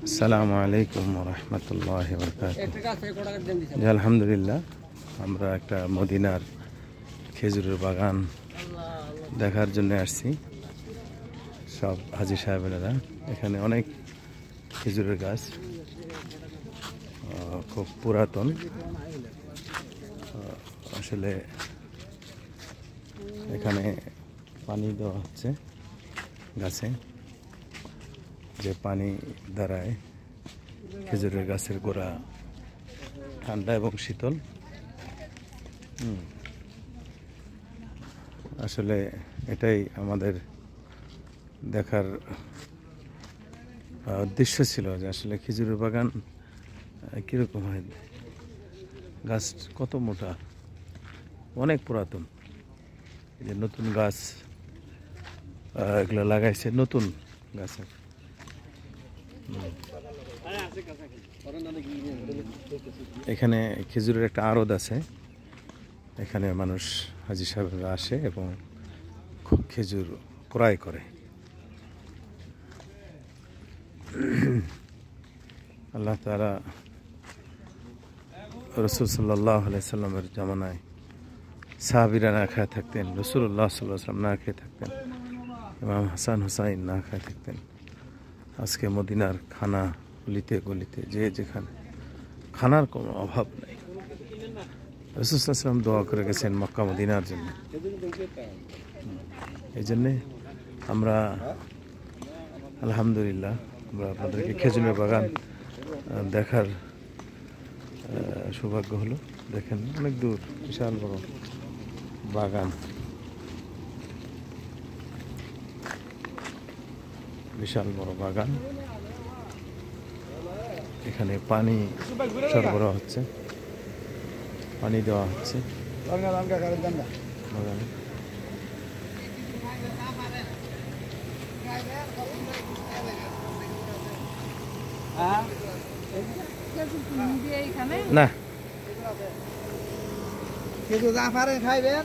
আসসালামু আলাইকুম ওয়া রাহমাতুল্লাহি ওয়া বারাকাতুহু। আলহামদুলিল্লাহ, আমরা একটা মদিনার খেজুরের বাগান দেখার জন্য আসছি। সব হাজী সাহেবেরা, এখানে অনেক খেজুরের গাছ, খুব পুরাতন। আসলে এখানে পানি দেওয়া হচ্ছে গাছে, যে পানি দ্বারায় খেজুরের গাছের গোড়া ঠান্ডা এবং শীতল। আসলে এটাই আমাদের দেখার উদ্দেশ্য ছিল, যে আসলে খেজুরের বাগান কীরকম হয়, গাছ কত মোটা, অনেক পুরাতন। যে নতুন গাছ এগুলো লাগাইছে, নতুন গাছের। এখানে খেজুরের একটা আড়ত আছে, এখানে মানুষ হাজী সাহেবরা আসে এবং খেজুর ক্রয় করে। আল্লাহ তাআলা রাসূল সাল্লাল্লাহু আলাইহি সাল্লামের জামানায় সাহাবীরা না খেয়ে থাকতেন, রাসূলুল্লাহ সাল্লাল্লাহু আলাইহি ওয়াসাল্লাম না খেয়ে থাকতেন, ইমাম হাসান হুসাইন না খেয়ে থাকতেন। আজকে মদিনার খানা গলিতে গলিতে যে যেখানে খানার কোনো অভাব নেই। রাসূল সাল্লাল্লাহু আলাইহি ওয়াসাল্লাম দোয়া করে গেছেন মক্কা মদিনার জন্য। এই জন্যে আমরা আলহামদুলিল্লাহ, আমরা আপনাদেরকে খেজুরের বাগান দেখার সৌভাগ্য হলো। দেখেন, অনেক দূর, বিশাল বড় বাগান, বিশাল বড় বাগান। এখানে পানি সরবরাহ হচ্ছে, পানি দেওয়া হচ্ছে বাগানে। না কিছু যা পারেন খাইবেন।